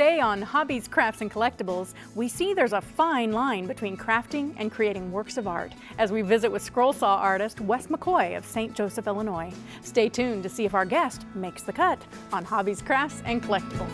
Today on Hobbies, Crafts, and Collectibles, we see there's a fine line between crafting and creating works of art as we visit with scroll saw artist Wes McCoy of St. Joseph, Illinois. Stay tuned to see if our guest makes the cut on Hobbies, Crafts, and Collectibles.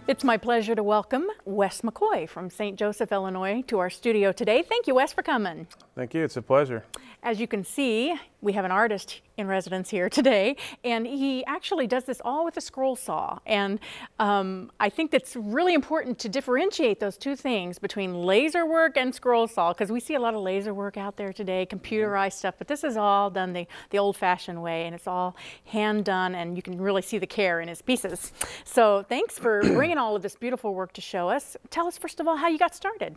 It's my pleasure to welcome Wes McCoy from St. Joseph, Illinois to our studio today. Thank you, Wes, for coming. Thank you. It's a pleasure. As you can see, we have an artist in residence here today, and he actually does this all with a scroll saw. And I think that's really important to differentiate those two things between laser work and scroll saw, because we see a lot of laser work out there today, computerized stuff, but this is all done the old-fashioned way, and it's all hand done, and you can really see the care in his pieces. So thanks for bringing all of this beautiful work to show us. Tell us, first of all, how you got started.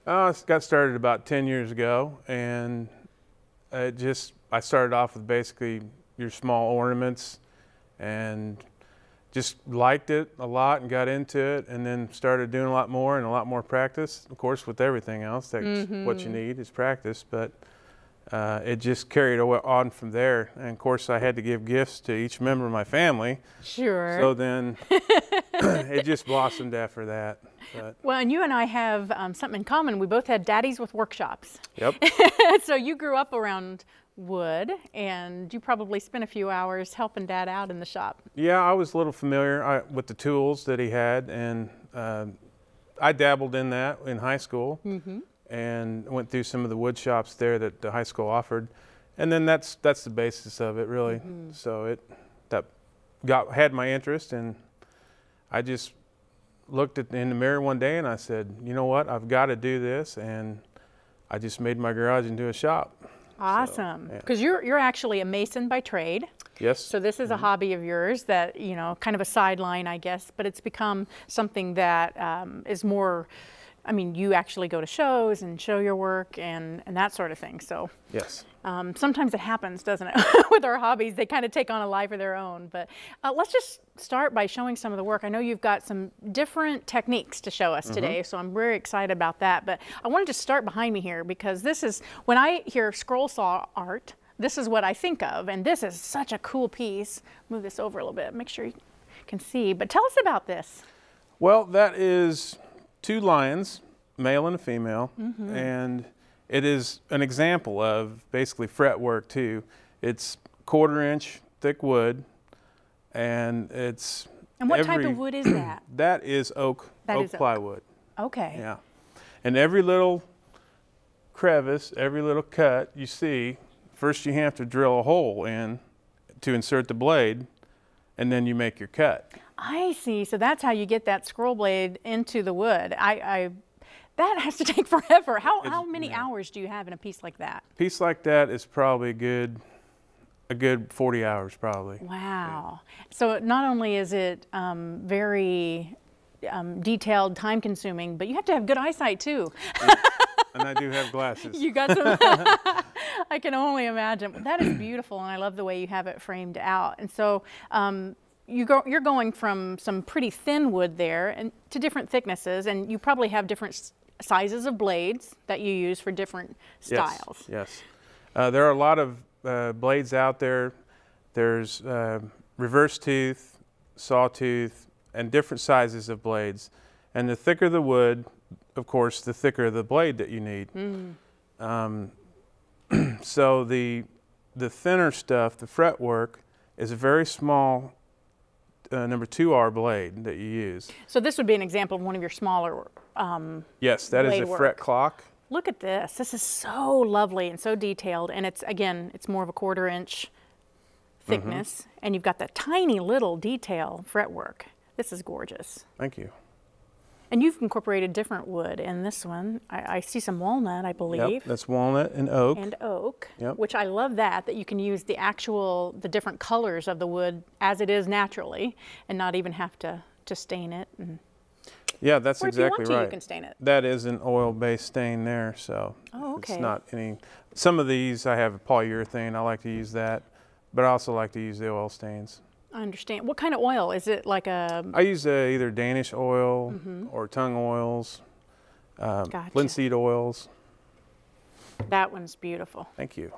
I got started about 10 years ago, and I started off with basically your small ornaments and just liked it a lot and got into it, and then started doing a lot more and a lot more practice. Of course, with everything else, that's what you need is practice, but it just carried on from there. And of course, I had to give gifts to each member of my family. Sure. So then it just blossomed after that. But. Well, and you and I have something in common. We both had daddies with workshops. Yep. So you grew up around wood, and you probably spent a few hours helping Dad out in the shop. Yeah, I was a little familiar with the tools that he had, and I dabbled in that in high school, and went through some of the wood shops there that the high school offered, and then that's the basis of it, really. So that had my interest, and I just looked in the mirror one day and I said, you know what, I've got to do this, and I just made my garage into a shop. Awesome. Because you're actually a mason by trade. Yes. So this is a hobby of yours that, you know, kind of a sideline, I guess, but it's become something that is more, I mean, you actually go to shows and show your work and that sort of thing. So yes. Sometimes it happens, doesn't it, with our hobbies? They kind of take on a life of their own. But let's just start by showing some of the work. I know you've got some different techniques to show us today, so I'm very excited about that. But I wanted to start behind me here because this is, when I hear scroll saw art, this is what I think of. And this is such a cool piece. Move this over a little bit, make sure you can see. But tell us about this. Well, that is two lions, male and a female, and it is an example of basically fretwork too. It's 1/4 inch thick wood, and it's. And what type of wood is that? That is oak plywood. Okay. Yeah, and every little crevice, every little cut you see, first you have to drill a hole in to insert the blade, and then you make your cut. I see. So that's how you get that scroll blade into the wood. That has to take forever. How many hours do you have in a piece like that? A piece like that is probably a good 40 hours probably. Wow. Yeah. So not only is it very detailed, time consuming, but you have to have good eyesight too. And I do have glasses. You got some. I can only imagine. That is beautiful, and I love the way you have it framed out. And so you're going from some pretty thin wood there and to different thicknesses, and you probably have different sizes of blades that you use for different styles. Yes. There are a lot of blades out there. There's reverse tooth, sawtooth, and different sizes of blades. And the thicker the wood, of course, the thicker the blade that you need. So the thinner stuff, the fretwork, is a very small number 2R blade that you use. So this would be an example of one of your smaller yes, that is a fret clock. Look at this. This is so lovely and so detailed, and it's, again, it's more of a 1/4 inch thickness, and you've got that tiny little detail fretwork. This is gorgeous. Thank you. And you've incorporated different wood in this one. I see some walnut, I believe. Yep, that's walnut and oak. And oak, which I love that you can use the different colors of the wood as it is naturally and not even have to stain it. And yeah, that's exactly right. You can stain it. That is an oil-based stain there, so it's not any. Some of these I have a polyurethane. I like to use that, but I also like to use the oil stains. I understand. What kind of oil? Is it like a... I use either Danish oil or tung oils, linseed oils. That one's beautiful. Thank you.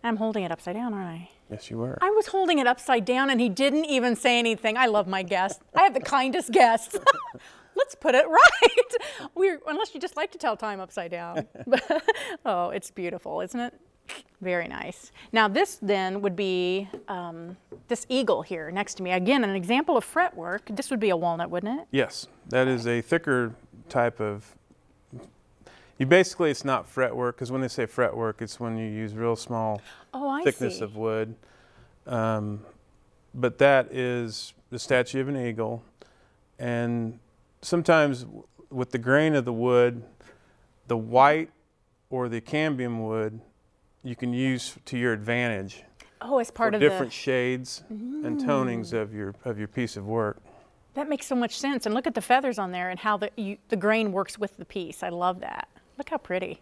I'm holding it upside down, aren't I? Yes, you were. I was holding it upside down and he didn't even say anything. I love my guests. I have the kindest guests. Let's put it right. Unless you just like to tell time upside down. Oh, it's beautiful, isn't it? Very nice. Now this then would be this eagle here next to me. Again, an example of fretwork. This would be a walnut, wouldn't it? Yes, that is a thicker type of, basically it's not fretwork, because when they say fretwork, it's when you use real small thickness of wood. But that is the statue of an eagle. And sometimes with the grain of the wood, the white or the cambium wood, you can use to your advantage. Oh, as part of different shades and tonings of your piece of work. That makes so much sense. And look at the feathers on there and how the grain works with the piece. I love that. Look how pretty.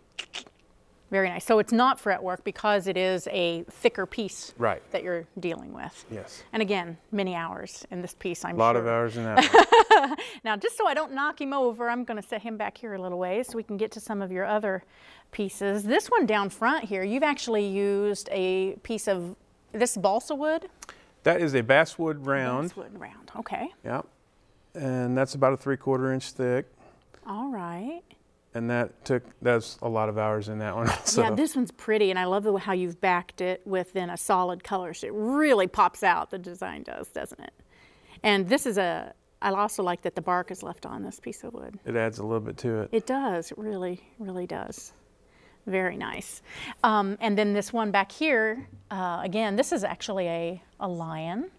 Very nice. So it's not fretwork because it is a thicker piece that you're dealing with. Yes. And again, many hours in this piece, I'm sure. A lot of hours in that one. Now, just so I don't knock him over, I'm going to set him back here a little ways so we can get to some of your other pieces. This one down front here, you've actually used a piece of this balsa wood? That is a basswood round. Basswood round, okay. Yep. And that's about a 3/4 inch thick. All right. And that's a lot of hours in that one. So. Yeah, this one's pretty, and I love how you've backed it within a solid color. So it really pops out, the design does, doesn't it? And this is I also like that the bark is left on this piece of wood. It adds a little bit to it. It does, it really, really does. Very nice. And then this one back here, again, this is actually a lion.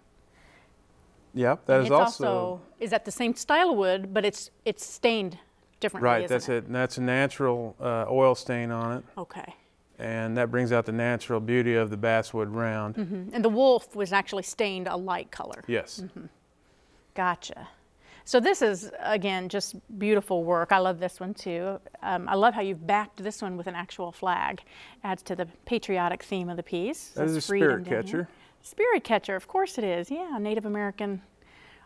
Yep, that is also... Is that the same style of wood, but it's stained differently, right, isn't that's it. And that's a natural oil stain on it. Okay. And that brings out the natural beauty of the basswood round. And the wolf was actually stained a light color. Yes. Gotcha. So this is, again, just beautiful work. I love this one too. I love how you've backed this one with an actual flag. Adds to the patriotic theme of the piece. That is a spirit catcher. Spirit catcher, of course it is. Yeah, Native American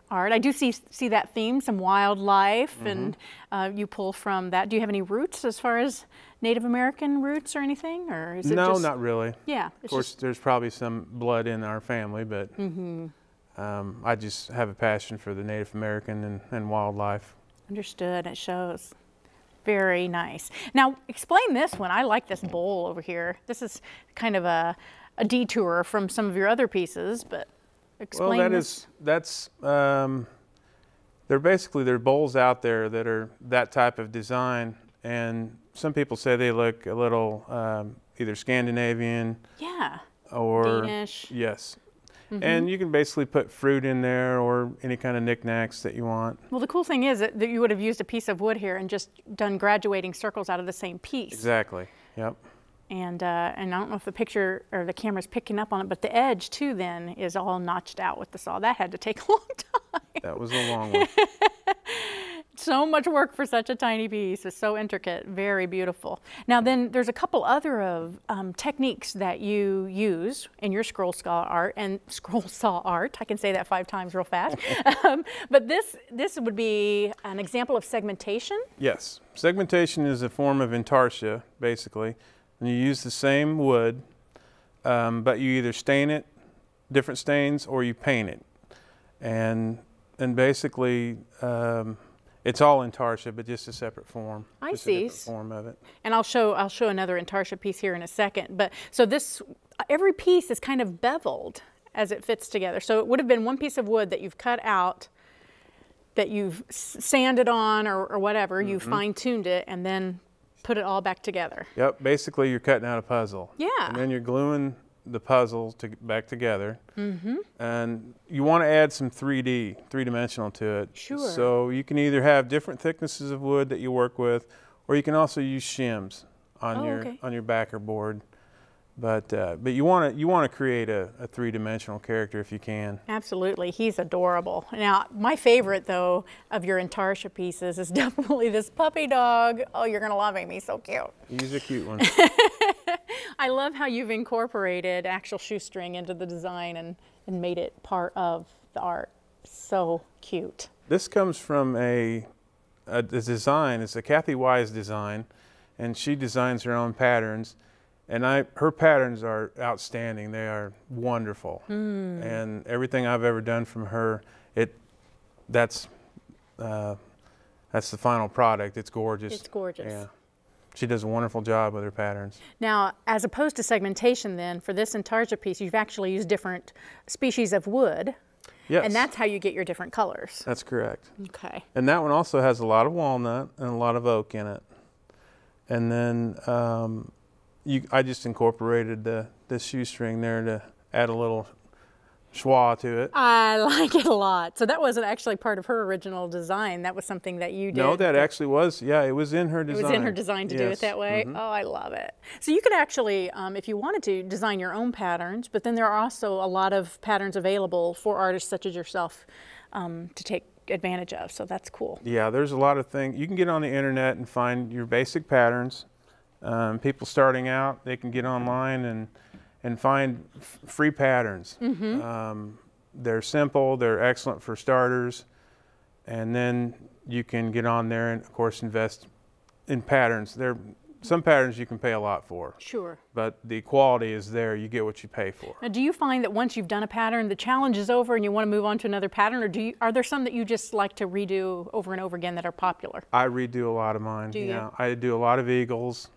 art. I do see that theme, some wildlife, and you pull from that. Do you have any roots as far as Native American roots or anything, or is it no, just... not really. Yeah. Of course, there's probably some blood in our family, but I just have a passion for the Native American and wildlife. Understood. It shows. Very nice. Now, explain this one. I like this bowl over here. This is kind of a detour from some of your other pieces, but explain this. They're bowls out there that are that type of design, and some people say they look a little either Scandinavian, or Danish. Yes. And you can basically put fruit in there or any kind of knickknacks that you want. Well, the cool thing is that you would have used a piece of wood here and just done graduating circles out of the same piece. Exactly. Yep. And I don't know if the picture or the camera's picking up on it, but the edge too then is all notched out with the saw. That had to take a long time. That was a long one. So much work for such a tiny piece. It's so intricate, very beautiful. Now then there's a couple other of techniques that you use in your scroll saw art, I can say that 5 times real fast. But this would be an example of segmentation? Yes. Segmentation is a form of intarsia, basically. And you use the same wood, but you either stain it, different stains, or you paint it. And basically, it's all intarsia, but just a separate form. I just see. A different form of it. And I'll show another intarsia piece here in a second. But so every piece is kind of beveled as it fits together. So it would have been one piece of wood that you've cut out, that you've sanded on or whatever. You fine-tuned it and then put it all back together. Yep. Basically, you're cutting out a puzzle. Yeah. And then you're gluing the puzzle back together. And you want to add some three-dimensional to it. Sure. So you can either have different thicknesses of wood that you work with, or you can also use shims on your backer board. But you want to create a three-dimensional character if you can. Absolutely, he's adorable. Now, my favorite though of your intarsia pieces is definitely this puppy dog. Oh, you're gonna love him. He's so cute. He's a cute one. I love how you've incorporated actual shoestring into the design and made it part of the art. So cute. This comes from a design. It's a Kathy Wise design, and she designs her own patterns. And her patterns are outstanding. They are wonderful. And everything I've ever done from her, that's the final product. It's gorgeous. It's gorgeous. Yeah. She does a wonderful job with her patterns. Now, as opposed to segmentation then, for this intarsia piece, you've actually used different species of wood. Yes. And that's how you get your different colors. That's correct. Okay. And that one also has a lot of walnut and a lot of oak in it. And then I just incorporated the shoestring there to add a little schwa to it. I like it a lot. So that wasn't actually part of her original design. That was something that you did. No, that actually was, yeah, it was in her design. It was in her design to do it that way? Oh, I love it. So you could actually, if you wanted to, design your own patterns, but then there are also a lot of patterns available for artists such as yourself to take advantage of, so that's cool. Yeah, there's a lot of things. You can get on the internet and find your basic patterns. People starting out, they can get online and find free patterns. They're simple, they're excellent for starters, and then you can get on there and of course invest in patterns. Some patterns you can pay a lot for. Sure. But the quality is there, you get what you pay for. Now, do you find that once you've done a pattern, the challenge is over and you want to move on to another pattern, or are there some that you just like to redo over and over again that are popular? I redo a lot of mine. Do you? Yeah, I do a lot of eagles.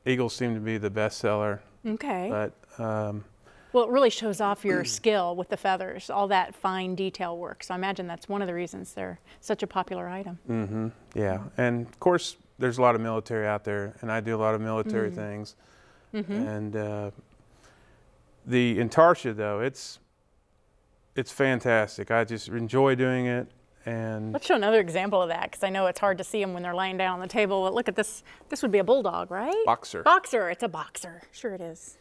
Eagles seem to be the best seller. Okay. But well, it really shows off your skill with the feathers, all that fine detail work. So I imagine that's one of the reasons they're such a popular item. Yeah, and of course there's a lot of military out there, and I do a lot of military things. And the intarsia, though, it's fantastic. I just enjoy doing it. And let's show another example of that, because I know it's hard to see them when they're laying down on the table. But look at this. This would be a bulldog, right? Boxer. Boxer. It's a boxer. Sure it is.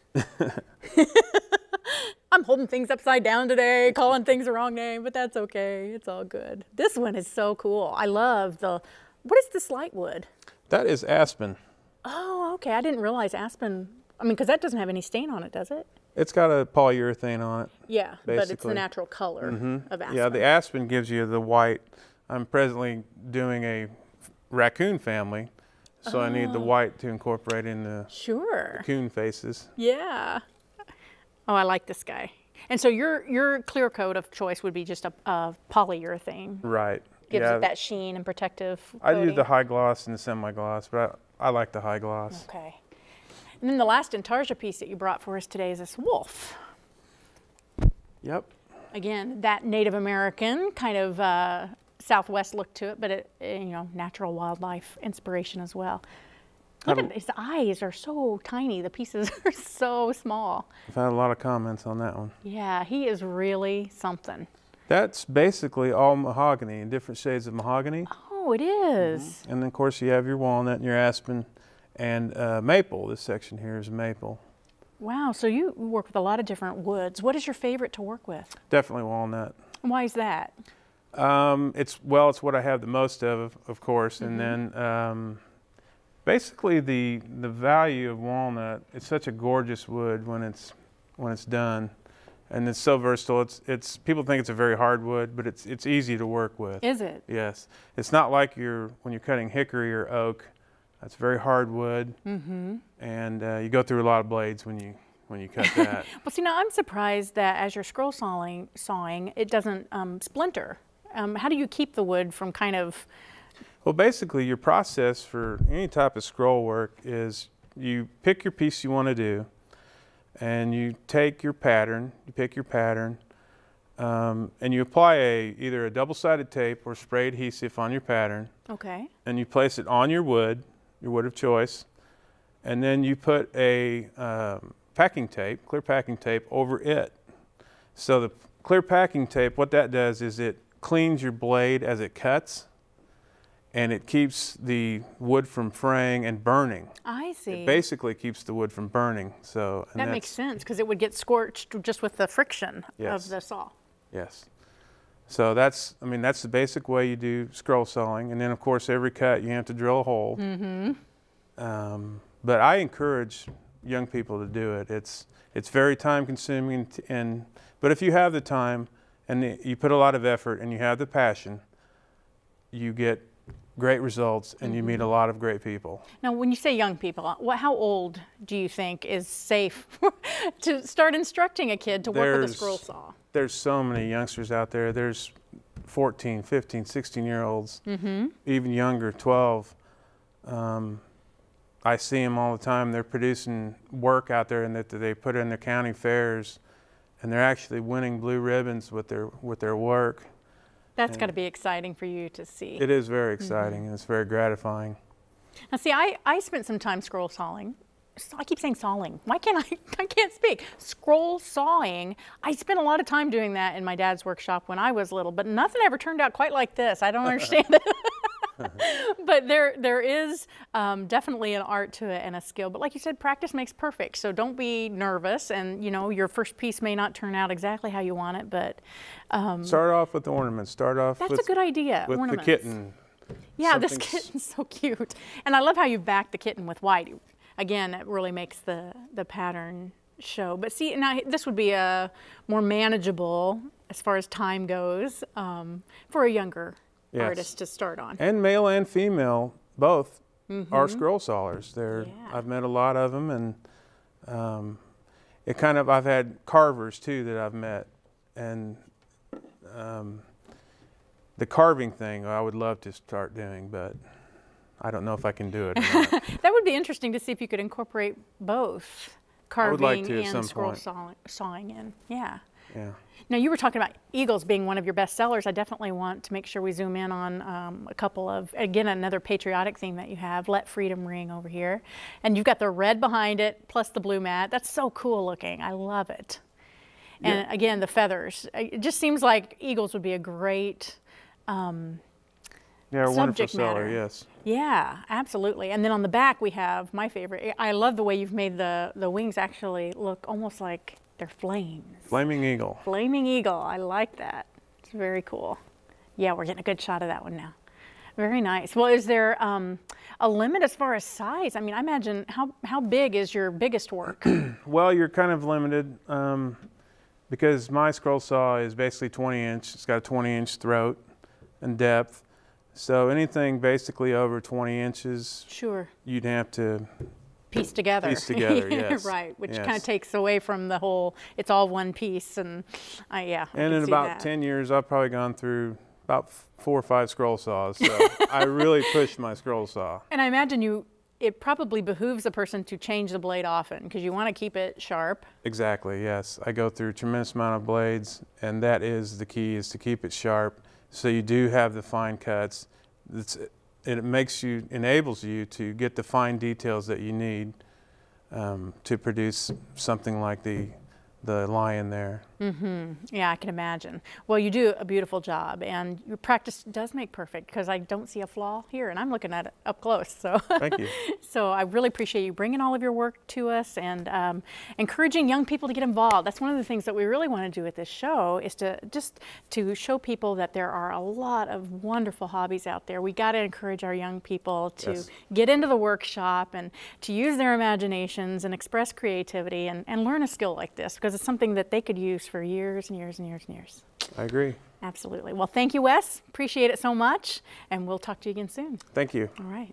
I'm holding things upside down today, calling things the wrong name, but that's okay. It's all good. This one is so cool. I love what is this light wood? That is aspen. Oh, okay. I didn't realize aspen. I mean, because that doesn't have any stain on it, does it? It's got a polyurethane on it. Yeah, basically. But it's the natural color of aspen. Yeah, the aspen gives you the white. I'm presently doing a raccoon family, so I need the white to incorporate in the raccoon faces. Yeah. Oh, I like this guy. And so your clear coat of choice would be just a polyurethane. Right. Gives it that sheen and protective coating. I do the high gloss and the semi-gloss, but I like the high gloss. Okay. And then the last intarsia piece that you brought for us today is this wolf. Yep. Again, that Native American kind of Southwest look to it, but natural wildlife inspiration as well. Look at his eyes are so tiny. The pieces are so small. I've had a lot of comments on that one. Yeah, he is really something. That's basically all mahogany in different shades of mahogany. Oh, it is. And then of course you have your walnut and your aspen and maple. This section here is maple. Wow, so you work with a lot of different woods. What is your favorite to work with? Definitely walnut. Why is that? It's what I have the most of course, and then basically the value of walnut. It's such a gorgeous wood when it's done, and it's so versatile. It's people think it's a very hard wood, but it's easy to work with. Is it? Yes, it's not like when you're cutting hickory or oak. That's very hard wood, and you go through a lot of blades when you cut that. Well, see, now I'm surprised that as you're scroll sawing, it doesn't splinter. How do you keep the wood from kind of? Well, basically, your process for any type of scroll work is you pick your piece you want to do, and you take your pattern. You pick your pattern, and you apply either a double-sided tape or spray adhesive on your pattern. Okay. And you place it on your wood of choice, and then you put a packing tape, clear packing tape, over it. So the clear packing tape, what that does is it cleans your blade as it cuts, and it keeps the wood from fraying and burning. I see. It basically keeps the wood from burning. So that makes sense, because it would get scorched just with the friction of the saw. Yes. So that's the basic way you do scroll sawing, and then of course every cut you have to drill a hole. But I encourage young people to do it. It's very time consuming, but if you have the time and you put a lot of effort and you have the passion, you get great results, and you meet a lot of great people. Now, when you say young people, how old do you think is safe to start instructing a kid to work with a scroll saw? There's so many youngsters out there. There's 14, 15, 16-year-olds, even younger, 12. I see them all the time. They're producing work out there and that they put in their county fairs, and they're actually winning blue ribbons with their work. That's got to be exciting for you to see. It is very exciting, and it's very gratifying. Now, see, I spent some time scroll sawing. I keep saying sawing. Why can't I can't speak. Scroll sawing. I spent a lot of time doing that in my dad's workshop when I was little, but nothing ever turned out quite like this. I don't understand it. But there is definitely an art to it and a skill. But like you said, practice makes perfect. So don't be nervous. And you know, your first piece may not turn out exactly how you want it, but start off with the ornaments. Start off. That's a good idea. With ornaments. the kitten. Yeah, this kitten's so cute, and I love how you backed the kitten with white. Again, it really makes the pattern show. But see, now this would be a more manageable as far as time goes for a younger artist to start on. And male and female, both are scroll sawers. I've met a lot of them, and I've had carvers too that I've met, and the carving thing I would love to start doing, but I don't know if I can do it or not. That would be interesting to see if you could incorporate both carving and scroll sawing in. Yeah. Yeah. Now, you were talking about eagles being one of your best sellers. I definitely want to make sure we zoom in on a couple of, again, another patriotic theme that you have, Let Freedom Ring over here. And you've got the red behind it, plus the blue mat. That's so cool looking. I love it. And again, the feathers. It just seems like eagles would be a great wonderful seller, yes. Yeah, absolutely. And then on the back we have my favorite. I love the way you've made the wings actually look almost like they're flames. Flaming eagle. Flaming eagle. I like that. It's very cool. Yeah, we're getting a good shot of that one now. Very nice. Well, is there a limit as far as size? I mean, I imagine, how big is your biggest work? Well, you're kind of limited because my scroll saw is basically 20-inch. It's got a 20-inch throat and depth. So anything basically over 20 inches, you'd have to piece together. Yes. Right, which kind of takes away from the whole, it's all one piece, and yeah. And in about 10 years, I've probably gone through about 4 or 5 scroll saws, so I really pushed my scroll saw. And I imagine it probably behooves a person to change the blade often, because you want to keep it sharp. Exactly, yes. I go through a tremendous amount of blades, and that is the key, is to keep it sharp. So you do have the fine cuts. It enables you to get the fine details that you need to produce something like the lion there. Yeah, I can imagine. Well, you do a beautiful job, and your practice does make perfect, because I don't see a flaw here, and I'm looking at it up close. So thank you. So I really appreciate you bringing all of your work to us and encouraging young people to get involved. That's one of the things that we really want to do at this show, is to show people that there are a lot of wonderful hobbies out there. We got to encourage our young people to get into the workshop and to use their imaginations and express creativity and learn a skill like this, because it's something that they could use for years and years and years and years. I agree. Absolutely. Well, thank you, Wes. Appreciate it so much, and we'll talk to you again soon. Thank you. All right.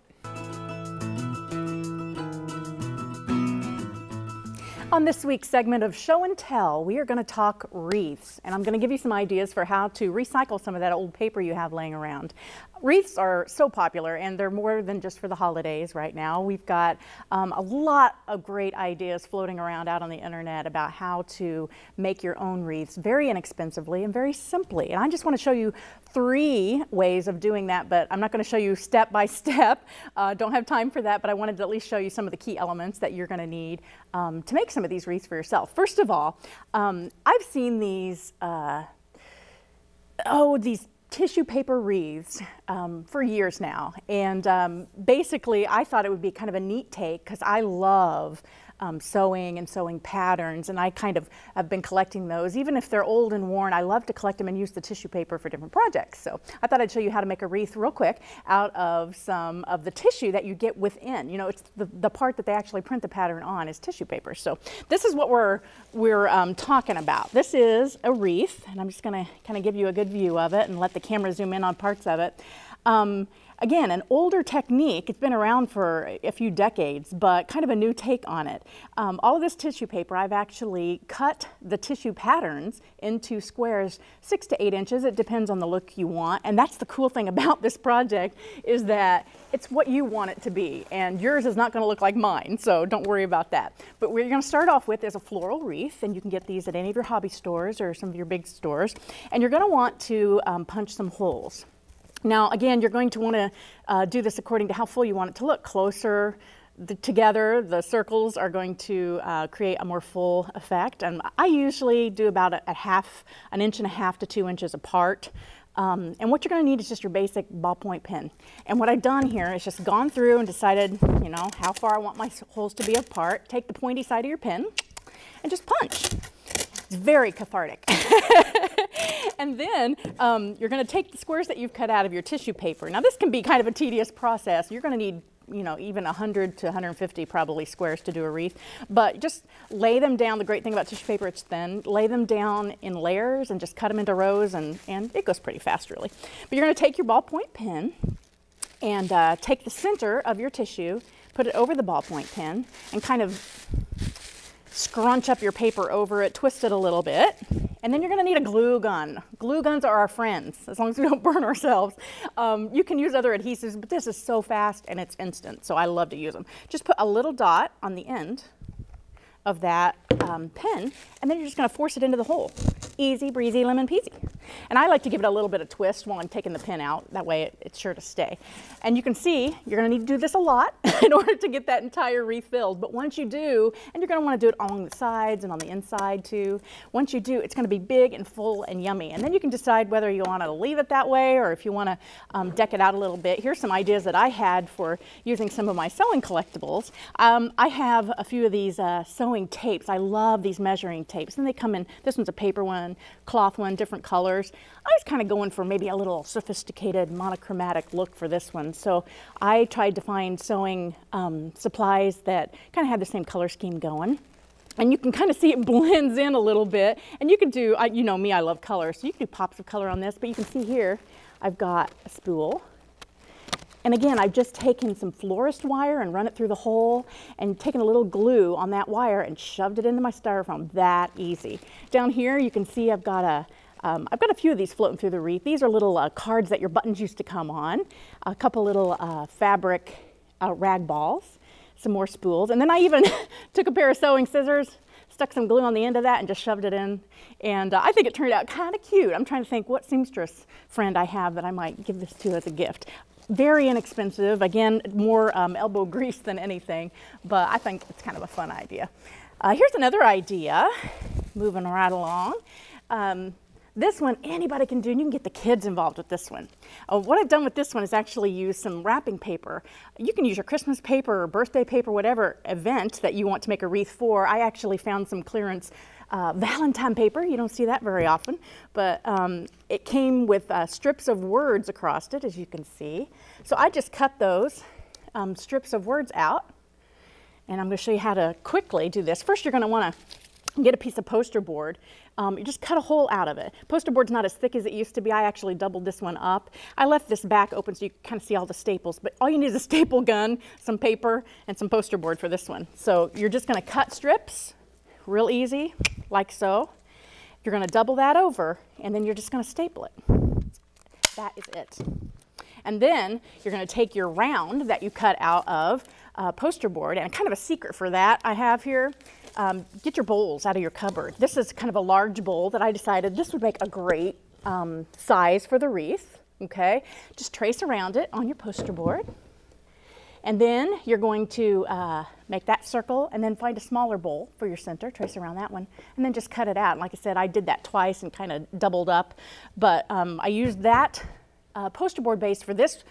On this week's segment of Show and Tell, we are going to talk wreaths, and I'm going to give you some ideas for how to recycle some of that old paper you have laying around. Wreaths are so popular, and they're more than just for the holidays right now. We've got a lot of great ideas floating around out on the internet about how to make your own wreaths very inexpensively and very simply. And I just want to show you 3 ways of doing that, but I'm not going to show you step by step. Don't have time for that, but I wanted to at least show you some of the key elements that you're going to need to make some of these wreaths for yourself. First of all, I've seen these these tissue paper wreaths for years now, and basically I thought it would be kind of a neat take, because I love sewing and sewing patterns, and I kind of have been collecting those. Even if they're old and worn, I love to collect them and use the tissue paper for different projects. So I thought I'd show you how to make a wreath real quick out of some of the tissue that you get within. You know, it's the part that they actually print the pattern on is tissue paper. So this is what we're talking about. This is a wreath, and I'm just going to kind of give you a good view of it and let the camera zoom in on parts of it. Again, an older technique. It's been around for a few decades, but kind of a new take on it. All of this tissue paper, I've actually cut the tissue patterns into squares 6 to 8 inches. It depends on the look you want. And that's the cool thing about this project, is that it's what you want it to be. And yours is not going to look like mine, so don't worry about that. But what you're going to start off with is a floral wreath, and you can get these at any of your hobby stores or some of your big stores. And you're going to want to punch some holes. Now, again, you're going to want to do this according to how full you want it to look. Closer together, the circles are going to create a more full effect. And I usually do about an inch and a half to 2 inches apart. And what you're going to need is just your basic ballpoint pen. And what I've done here is just gone through and decided, you know, how far I want my holes to be apart. Take the pointy side of your pen and just punch. It's very cathartic. And then you're going to take the squares that you've cut out of your tissue paper. Now this can be kind of a tedious process. You're going to need, you know, even 100 to 150 probably squares to do a wreath. But just lay them down. The great thing about tissue paper, it's thin. Lay them down in layers and just cut them into rows, and it goes pretty fast really. But you're going to take your ballpoint pen and take the center of your tissue, put it over the ballpoint pen, and kind of scrunch up your paper over it, twist it a little bit, and then you're going to need a glue gun. Glue guns are our friends, as long as we don't burn ourselves. You can use other adhesives, but this is so fast and it's instant, so I love to use them. Just put a little dot on the end of that pen, and then you're just going to force it into the hole. Easy breezy, lemon peasy. And I like to give it a little bit of twist while I'm taking the pen out. That way it's sure to stay. And you can see you're going to need to do this a lot in order to get that entire wreath filled. But once you do, and you're going to want to do it along the sides and on the inside too, once you do, it's going to be big and full and yummy. And then you can decide whether you want to leave it that way or if you want to deck it out a little bit. Here's some ideas that I had for using some of my sewing collectibles. I have a few of these sewing tapes. I love these measuring tapes. And they come in, this one's a paper one, cloth one, different colors. I was kind of going for maybe a little sophisticated monochromatic look for this one. So I tried to find sewing supplies that kind of had the same color scheme going. And you can kind of see it blends in a little bit. And you can do, you know me, I love color. So you can do pops of color on this. But you can see here, I've got a spool. And again, I've just taken some florist wire and run it through the hole and taken a little glue on that wire and shoved it into my styrofoam. That easy. Down here, you can see I've got a few of these floating through the wreath. These are little cards that your buttons used to come on. A couple little fabric rag balls, some more spools. And then I even took a pair of sewing scissors, stuck some glue on the end of that and just shoved it in. And I think it turned out kind of cute. I'm trying to think what seamstress friend I have that I might give this to as a gift. Very inexpensive, again, more elbow grease than anything, but I think it's kind of a fun idea. Here's another idea, moving right along. This one, anybody can do, and you can get the kids involved with this one. What I've done with this one is actually use some wrapping paper. You can use your Christmas paper or birthday paper, whatever event that you want to make a wreath for. I actually found some clearance Valentine paper. You don't see that very often, but it came with strips of words across it, as you can see. So I just cut those strips of words out, and I'm going to show you how to quickly do this. First, you're going to want to get a piece of poster board. You just cut a hole out of it. Poster board's not as thick as it used to be. I actually doubled this one up. I left this back open so you can kind of see all the staples, but all you need is a staple gun, some paper, and some poster board for this one. So you're just going to cut strips, real easy, like so. You're going to double that over, and then you're just going to staple it. That is it. And then you're going to take your round that you cut out of poster board, and kind of a secret for that I have here, get your bowls out of your cupboard. This is kind of a large bowl that I decided this would make a great size for the wreath, okay? Just trace around it on your poster board. And then you're going to make that circle and then find a smaller bowl for your center, trace around that one, and then just cut it out. And like I said, I did that twice and kind of doubled up, but I used that poster board base for this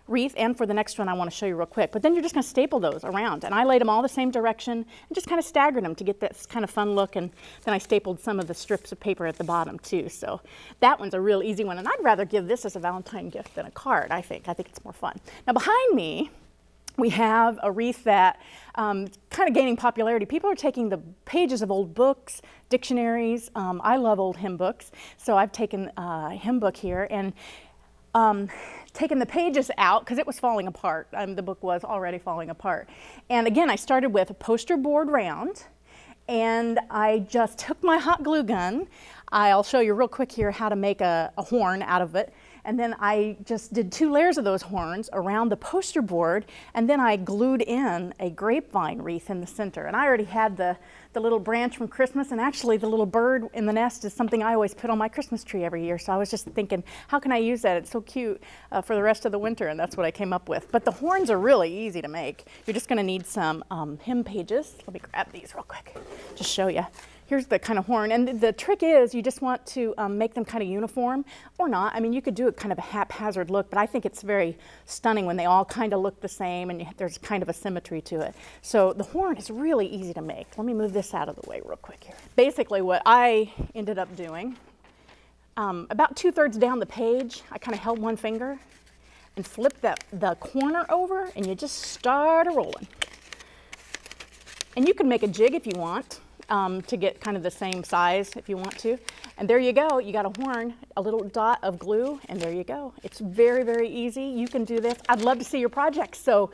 wreath and for the next one I want to show you real quick. But then you're just going to staple those around. And I laid them all the same direction and just kind of staggered them to get this kind of fun look. And then I stapled some of the strips of paper at the bottom too. So that one's a real easy one. And I'd rather give this as a Valentine gift than a card, I think. I think it's more fun. Now behind me, we have a wreath that kind of gaining popularity. People are taking the pages of old books, dictionaries. I love old hymn books. So I've taken a hymn book here, and taken the pages out because it was falling apart. The book was already falling apart. And again, I started with a poster board round, and I just took my hot glue gun. I'll show you real quick here how to make a horn out of it. And then I just did 2 layers of those horns around the poster board, and then I glued in a grapevine wreath in the center. And I already had the little branch from Christmas, and actually the little bird in the nest is something I always put on my Christmas tree every year. So I was just thinking, how can I use that? It's so cute for the rest of the winter, and that's what I came up with. But the horns are really easy to make. You're just gonna need some hem pages. Let me grab these real quick, just show you. Here's the kind of horn, and the trick is you just want to make them kind of uniform, or not. I mean, you could do it kind of a haphazard look, but I think it's very stunning when they all kind of look the same and there's kind of a symmetry to it. So the horn is really easy to make. Let me move this out of the way real quick here. Basically what I ended up doing, about 2/3 down the page, I kind of held one finger and flipped the corner over, and you just start rolling. And you can make a jig if you want. To get kind of the same size if you want to. And there you go, you got a horn, a little dot of glue, and there you go. It's very, very easy. You can do this. I'd love to see your projects, so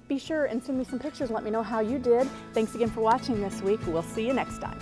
be sure and send me some pictures. Let me know how you did. Thanks again for watching this week. We'll see you next time.